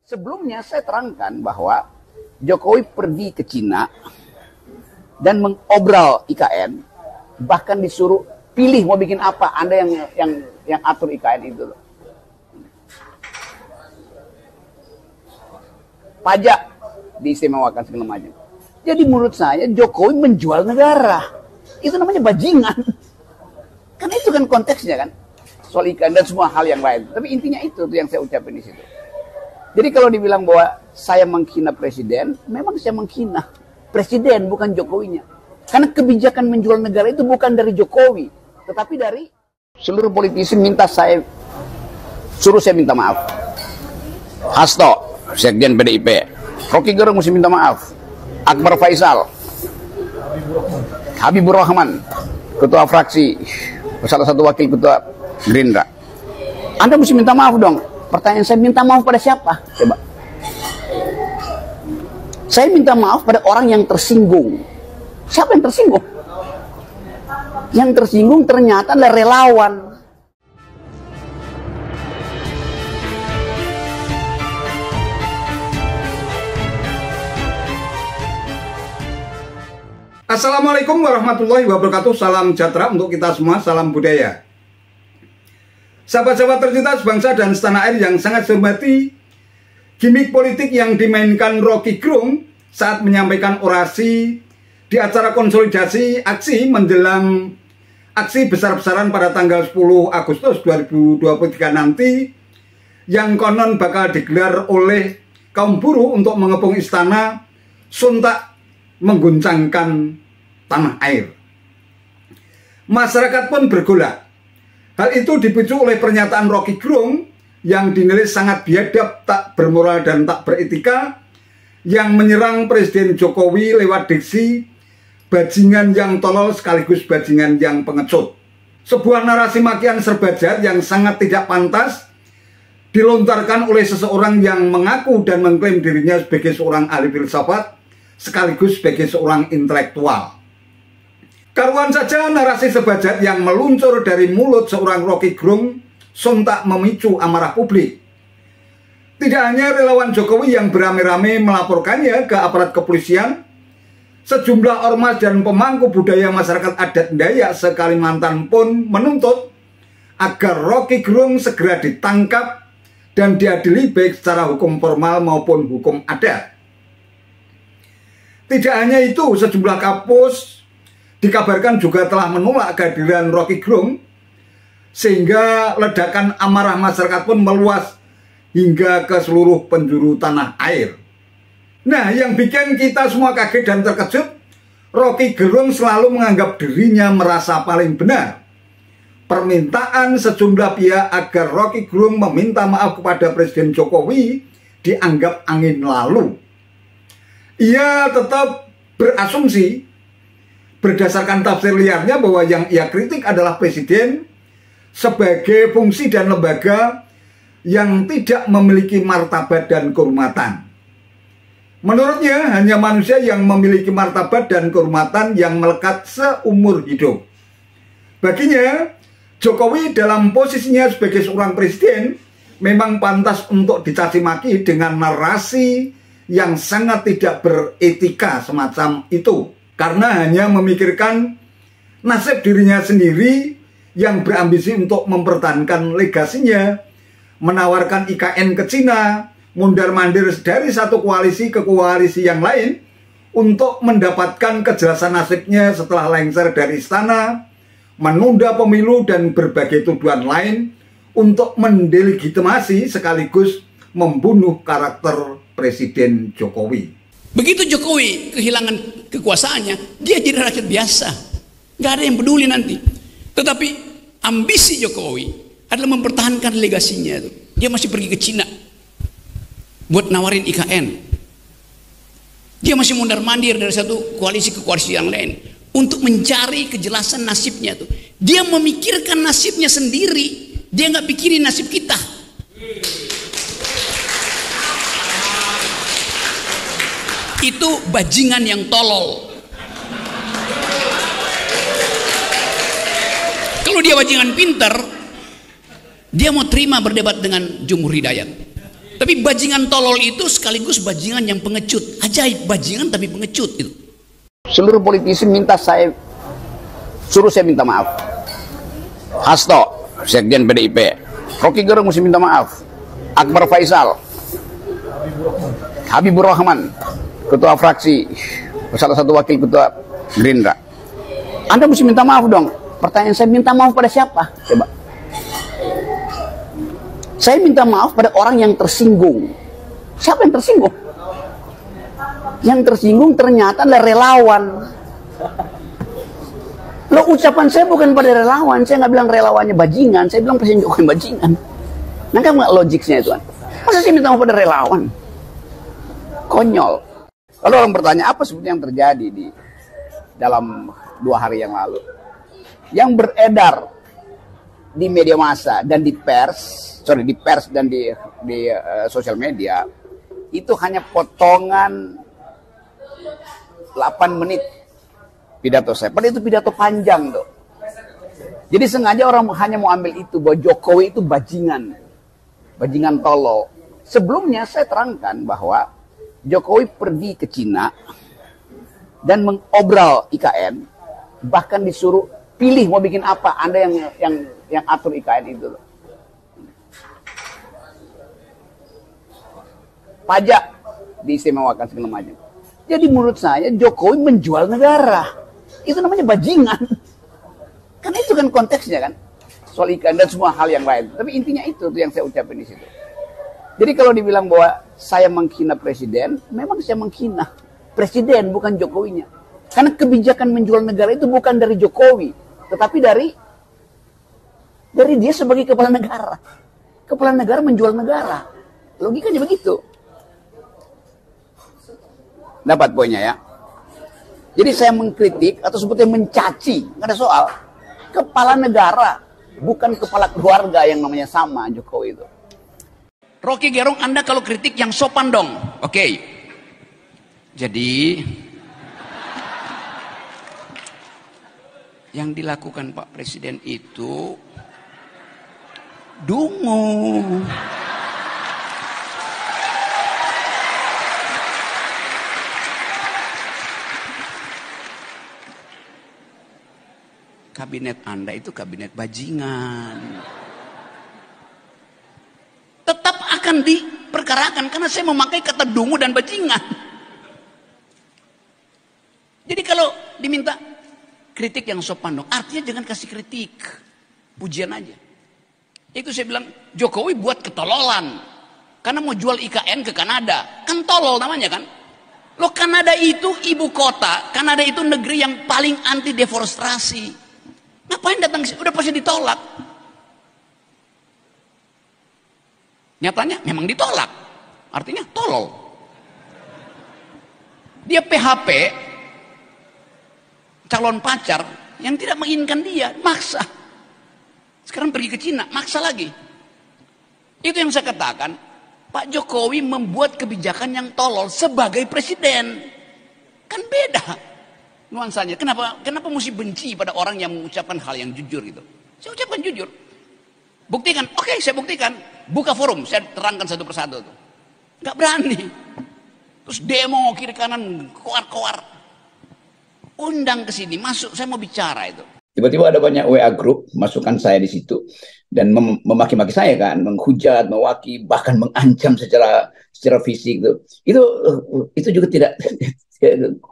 Sebelumnya saya terangkan bahwa Jokowi pergi ke Cina dan mengobral IKN, bahkan disuruh pilih mau bikin apa, Anda yang atur IKN itu loh. Pajak diistimewakan segala macam. Jadi menurut saya Jokowi menjual negara. Itu namanya bajingan. Karena itu kan konteksnya kan. Soal IKN dan semua hal yang lain. Tapi intinya itu yang saya ucapin di situ. Jadi kalau dibilang bahwa saya menghina presiden, memang saya menghina presiden, bukan Jokowinya. Karena kebijakan menjual negara itu bukan dari Jokowi, tetapi dari seluruh politisi suruh saya minta maaf. Hasto, Sekjen PDIP, Rocky Gerung mesti minta maaf. Akbar Faisal, Habibur Rahman, ketua fraksi, salah satu wakil ketua Gerindra. Anda mesti minta maaf dong. Pertanyaan saya, minta maaf pada siapa? Coba. Saya minta maaf pada orang yang tersinggung. Siapa yang tersinggung? Yang tersinggung ternyata adalah relawan. Assalamualaikum warahmatullahi wabarakatuh. Salam sejahtera untuk kita semua, salam budaya. Sahabat-sahabat tercinta sebangsa dan setanah air yang sangat saya hormati, gimmick politik yang dimainkan Rocky Gerung saat menyampaikan orasi di acara konsolidasi aksi menjelang aksi besar-besaran pada tanggal 10 Agustus 2023 nanti, yang konon bakal digelar oleh kaum buruh untuk mengepung istana, sontak mengguncangkan tanah air. Masyarakat pun bergolak. Hal itu dipicu oleh pernyataan Rocky Gerung yang dinilai sangat biadab, tak bermoral dan tak beretika, yang menyerang Presiden Jokowi lewat diksi bajingan yang tolol sekaligus bajingan yang pengecut. Sebuah narasi makian serba jahat yang sangat tidak pantas dilontarkan oleh seseorang yang mengaku dan mengklaim dirinya sebagai seorang ahli filsafat sekaligus sebagai seorang intelektual. Karuan saja narasi serba jahat yang meluncur dari mulut seorang Rocky Gerung sontak memicu amarah publik. Tidak hanya relawan Jokowi yang beramai-ramai melaporkannya ke aparat kepolisian, sejumlah ormas dan pemangku budaya masyarakat adat Dayak se-Kalimantan pun menuntut agar Rocky Gerung segera ditangkap dan diadili baik secara hukum formal maupun hukum adat. Tidak hanya itu, sejumlah kampus dikabarkan juga telah menolak kehadiran Rocky Gerung, sehingga ledakan amarah masyarakat pun meluas hingga ke seluruh penjuru tanah air. Nah, yang bikin kita semua kaget dan terkejut, Rocky Gerung selalu menganggap dirinya merasa paling benar. Permintaan sejumlah pihak agar Rocky Gerung meminta maaf kepada Presiden Jokowi dianggap angin lalu. Ia tetap berasumsi berdasarkan tafsir liarnya bahwa yang ia kritik adalah presiden sebagai fungsi dan lembaga yang tidak memiliki martabat dan kehormatan. Menurutnya hanya manusia yang memiliki martabat dan kehormatan yang melekat seumur hidup. Baginya, Jokowi dalam posisinya sebagai seorang presiden memang pantas untuk dicaci maki dengan narasi yang sangat tidak beretika semacam itu. Karena hanya memikirkan nasib dirinya sendiri yang berambisi untuk mempertahankan legasinya, menawarkan IKN ke Cina, mundar-mandir dari satu koalisi ke koalisi yang lain untuk mendapatkan kejelasan nasibnya setelah lengser dari istana, menunda pemilu dan berbagai tuduhan lain untuk mendelegitimasi sekaligus membunuh karakter Presiden Jokowi. Begitu Jokowi kehilangan kekuasaannya, dia jadi rakyat biasa. Gak ada yang peduli nanti. Tetapi ambisi Jokowi adalah mempertahankan legasinya. Dia masih pergi ke Cina buat nawarin IKN. Dia masih mundar-mandir dari satu koalisi ke koalisi yang lain untuk mencari kejelasan nasibnya. Dia memikirkan nasibnya sendiri. Dia nggak pikirin nasib kita. Itu bajingan yang tolol. Kalau dia bajingan pinter, dia mau terima berdebat dengan Jumhur Hidayat. Tapi bajingan tolol itu sekaligus bajingan yang pengecut. Ajaib, bajingan tapi pengecut itu. Seluruh politisi suruh saya minta maaf. Hasto, Sekjen PDIP, Rocky Gerung mesti minta maaf. Akbar Faisal, Habibur Rahman, ketua fraksi, salah satu wakil ketua Gerindra. Anda mesti minta maaf dong. Pertanyaan saya, minta maaf pada siapa? Coba. Saya minta maaf pada orang yang tersinggung. Siapa yang tersinggung? Yang tersinggung ternyata adalah relawan. Lo ucapan saya bukan pada relawan. Saya nggak bilang relawannya bajingan. Saya bilang Presiden Jokowi bajingan. Nangkap nggak logiknya itu? Masa saya minta maaf pada relawan? Konyol. Lalu orang bertanya, apa sebetulnya yang terjadi di dalam 2 hari yang lalu? Yang beredar di media massa dan di pers dan di sosial media itu hanya potongan 8 menit pidato saya. Padahal itu pidato panjang tuh. Jadi sengaja orang hanya mau ambil itu bahwa Jokowi itu bajingan tolol. Sebelumnya saya terangkan bahwa Jokowi pergi ke Cina dan mengobral IKN, bahkan disuruh pilih mau bikin apa, Anda yang atur IKN itu loh. Pajak diistimewakan segala macam. Jadi menurut saya Jokowi menjual negara. Itu namanya bajingan. Kan itu kan konteksnya kan. Soal IKN dan semua hal yang lain. Tapi intinya itu tuh yang saya ucapin di situ. Jadi kalau dibilang bahwa saya menghina presiden, memang saya menghina presiden bukan Jokowinya. Karena kebijakan menjual negara itu bukan dari Jokowi, tetapi dari dia sebagai kepala negara. Kepala negara menjual negara. Logikanya begitu. Dapat poinnya ya. Jadi saya mengkritik atau sebetulnya mencaci, nggak ada soal. Kepala negara, bukan kepala keluarga yang namanya sama Jokowi itu. Rocky Gerung, Anda kalau kritik yang sopan dong. Oke. Jadi yang dilakukan Pak Presiden itu dungu. Kabinet Anda itu kabinet bajingan. Tetap akan diperkarakan karena saya memakai kata dungu dan bajingan. Jadi kalau diminta kritik yang sopan dong, artinya jangan kasih kritik, pujian aja. Itu saya bilang Jokowi buat ketololan karena mau jual IKN ke Kanada, kan tolol namanya kan. Loh, Kanada itu ibu kota, Kanada itu negeri yang paling anti deforestasi. Ngapain datang ke sini? Udah pasti ditolak. Nyatanya memang ditolak. Artinya tolol. Dia PHP calon pacar yang tidak menginginkan dia, maksa. Sekarang pergi ke Cina, maksa lagi. Itu yang saya katakan, Pak Jokowi membuat kebijakan yang tolol sebagai presiden. Kan beda nuansanya. Kenapa mesti benci pada orang yang mengucapkan hal yang jujur gitu? Saya ucapkan jujur. Buktikan. Oke, saya buktikan. Buka forum, saya terangkan satu persatu tuh. Gak berani. Terus demo kiri kanan, koar-koar. Undang ke sini, masuk, saya mau bicara itu. Tiba-tiba ada banyak WA group, masukkan saya di situ dan memaki-maki saya kan, menghujat, mewaki, bahkan mengancam secara fisik tuh. Itu juga tidak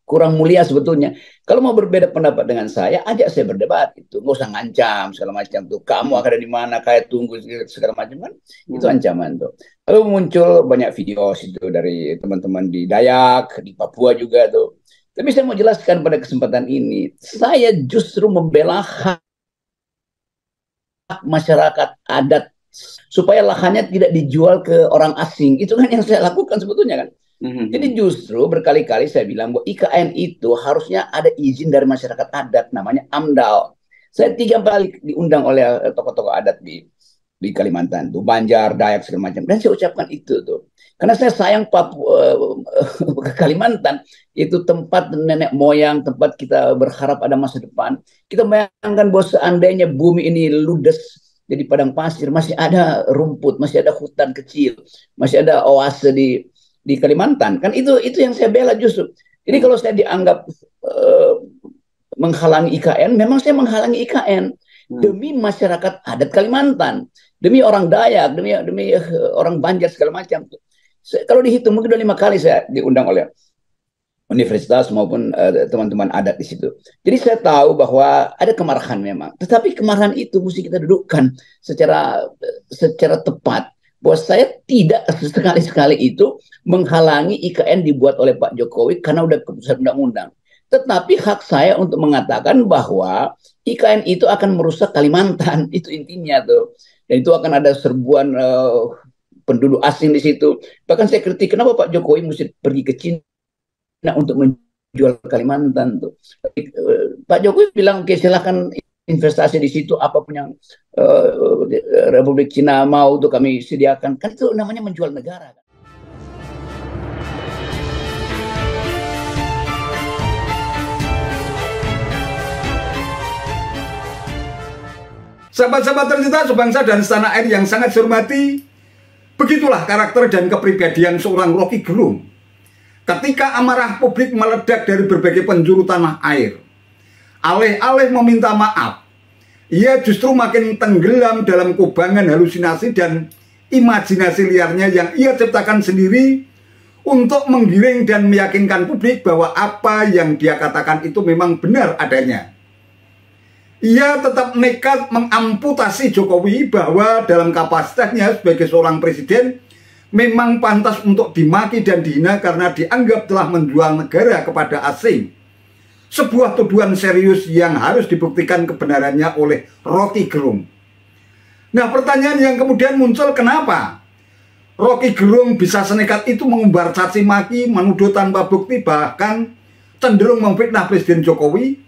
kurang mulia sebetulnya. Kalau mau berbeda pendapat dengan saya, ajak saya berdebat itu, nggak usah ngancam segala macam tuh. Kamu akan ada di mana, kayak tunggu segala macam kan? Itu ancaman tuh. Lalu muncul banyak video situ dari teman-teman di Dayak, di Papua juga tuh. Tapi saya mau jelaskan pada kesempatan ini, saya justru membela hak masyarakat adat supaya lahannya tidak dijual ke orang asing. Itu kan yang saya lakukan sebetulnya kan. Jadi justru berkali-kali saya bilang bahwa IKN itu harusnya ada izin dari masyarakat adat, namanya AMDAL. Saya 3 kali diundang oleh tokoh-tokoh adat di Kalimantan, tuh Banjar, Dayak segala macam. Dan saya ucapkan itu tuh. Karena saya sayang ke Kalimantan, itu tempat nenek moyang, tempat kita berharap ada masa depan. Kita bayangkan bahwa seandainya bumi ini ludes, jadi padang pasir, masih ada rumput, masih ada hutan kecil, masih ada oase di Kalimantan. Kan itu yang saya bela justru. Jadi kalau saya dianggap menghalangi IKN, memang saya menghalangi IKN demi masyarakat adat Kalimantan, demi orang Dayak, demi orang Banjar segala macam. Kalau dihitung mungkin udah 5 kali saya diundang oleh universitas maupun teman-teman adat di situ. Jadi saya tahu bahwa ada kemarahan memang, tetapi kemarahan itu mesti kita dudukkan secara tepat. Bahwa saya tidak sekali-sekali itu menghalangi IKN dibuat oleh Pak Jokowi karena udah keputusan undang-undang. Tetapi hak saya untuk mengatakan bahwa IKN itu akan merusak Kalimantan, itu intinya tuh. Dan itu akan ada serbuan penduduk asing di situ. Bahkan saya kritik kenapa Pak Jokowi mesti pergi ke Cina untuk menjual Kalimantan tuh. Pak Jokowi bilang oke, silahkan investasi di situ, apapun yang Republik Cina mau tuh kami sediakan. Kan itu namanya menjual negara. Sahabat-sahabat tercinta sebangsa dan setanah air yang sangat saya hormati, begitulah karakter dan kepribadian seorang Rocky Gerung. Ketika amarah publik meledak dari berbagai penjuru tanah air, alih-alih meminta maaf, ia justru makin tenggelam dalam kubangan halusinasi dan imajinasi liarnya yang ia ciptakan sendiri untuk menggiring dan meyakinkan publik bahwa apa yang dia katakan itu memang benar adanya. Ia tetap nekat mengamputasi Jokowi bahwa dalam kapasitasnya sebagai seorang presiden memang pantas untuk dimaki dan dihina karena dianggap telah menjual negara kepada asing. Sebuah tuduhan serius yang harus dibuktikan kebenarannya oleh Rocky Gerung. Nah, pertanyaan yang kemudian muncul, kenapa Rocky Gerung bisa senekat itu mengumbar caci maki, menuduh tanpa bukti, bahkan cenderung memfitnah Presiden Jokowi?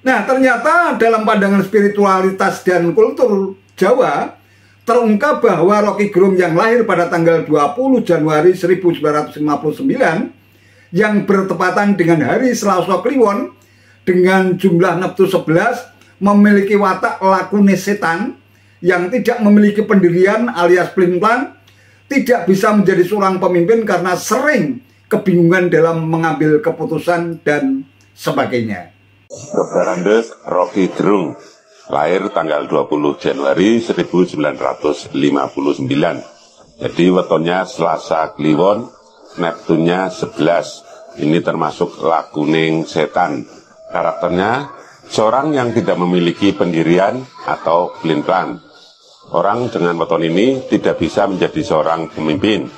Nah, ternyata dalam pandangan spiritualitas dan kultur Jawa, terungkap bahwa Rocky Gerung yang lahir pada tanggal 20 Januari 1959, yang bertepatan dengan hari Selasa Kliwon, dengan jumlah neptu 11, memiliki watak lakune setan, yang tidak memiliki pendirian alias pelin-pelan, tidak bisa menjadi seorang pemimpin karena sering kebingungan dalam mengambil keputusan dan sebagainya. Dr. Andes Rocky Gerung, lahir tanggal 20 Januari 1959. Jadi wetonnya Selasa Kliwon, neptunya 11. Ini termasuk lakuning setan. Karakternya seorang yang tidak memiliki pendirian atau pelin-pelan. Orang dengan weton ini tidak bisa menjadi seorang pemimpin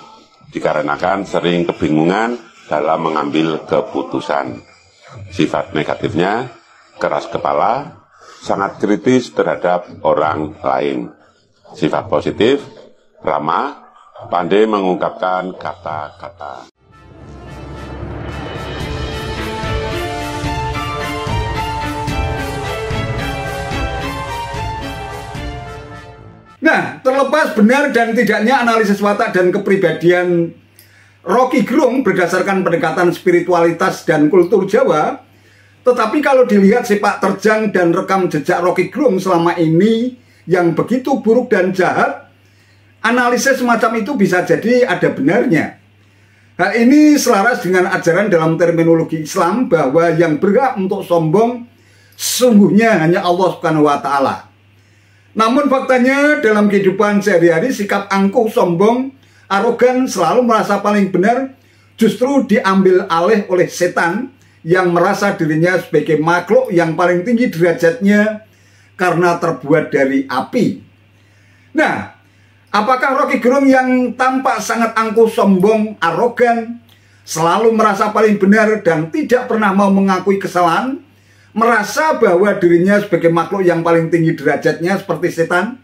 dikarenakan sering kebingungan dalam mengambil keputusan. Sifat negatifnya keras kepala, sangat kritis terhadap orang lain. Sifat positif ramah, pandai mengungkapkan kata-kata. Nah, terlepas benar dan tidaknya analisis watak dan kepribadian Rocky Gerung berdasarkan pendekatan spiritualitas dan kultur Jawa, tetapi kalau dilihat sepak terjang dan rekam jejak Rocky Gerung selama ini yang begitu buruk dan jahat, analisis semacam itu bisa jadi ada benarnya. Hal ini selaras dengan ajaran dalam terminologi Islam bahwa yang berhak untuk sombong sesungguhnya hanya Allah Subhanahu wa Ta'ala. Namun faktanya dalam kehidupan sehari-hari sikap angkuh, sombong, arogan, selalu merasa paling benar justru diambil alih oleh setan yang merasa dirinya sebagai makhluk yang paling tinggi derajatnya karena terbuat dari api. Nah, apakah Rocky Gerung yang tampak sangat angkuh, sombong, arogan, selalu merasa paling benar dan tidak pernah mau mengakui kesalahan, merasa bahwa dirinya sebagai makhluk yang paling tinggi derajatnya seperti setan,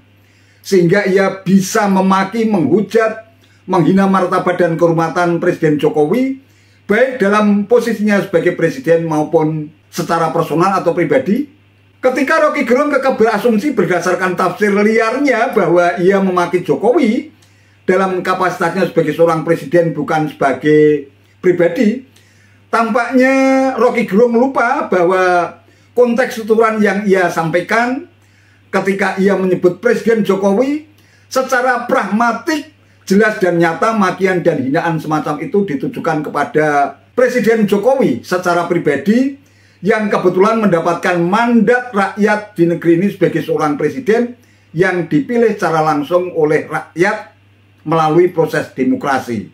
sehingga ia bisa memaki, menghujat, menghina martabat dan kehormatan Presiden Jokowi, baik dalam posisinya sebagai presiden maupun secara personal atau pribadi? Ketika Rocky Gerung kekeh berasumsi berdasarkan tafsir liarnya bahwa ia memaki Jokowi dalam kapasitasnya sebagai seorang presiden bukan sebagai pribadi, tampaknya Rocky Gerung lupa bahwa konteks tuturan yang ia sampaikan ketika ia menyebut Presiden Jokowi secara pragmatik, jelas dan nyata makian dan hinaan semacam itu ditujukan kepada Presiden Jokowi secara pribadi yang kebetulan mendapatkan mandat rakyat di negeri ini sebagai seorang presiden yang dipilih secara langsung oleh rakyat melalui proses demokrasi.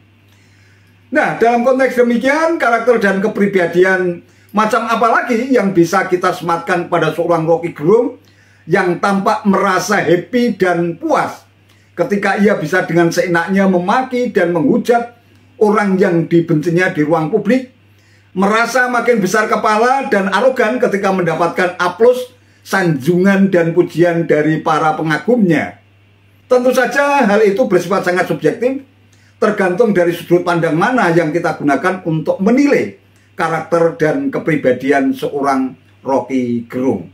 Nah, dalam konteks demikian, karakter dan kepribadian macam apa lagi yang bisa kita sematkan pada seorang Rocky Gerung yang tampak merasa happy dan puas ketika ia bisa dengan seenaknya memaki dan menghujat orang yang dibencinya di ruang publik, merasa makin besar kepala dan arogan ketika mendapatkan aplaus, sanjungan dan pujian dari para pengagumnya. Tentu saja hal itu bersifat sangat subjektif, tergantung dari sudut pandang mana yang kita gunakan untuk menilai karakter dan kepribadian seorang Rocky Gerung.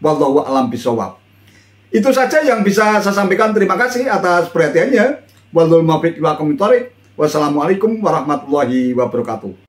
Wallahu a'lam bishawab. Itu saja yang bisa saya sampaikan. Terima kasih atas perhatiannya. Wassalamualaikum warahmatullahi wabarakatuh.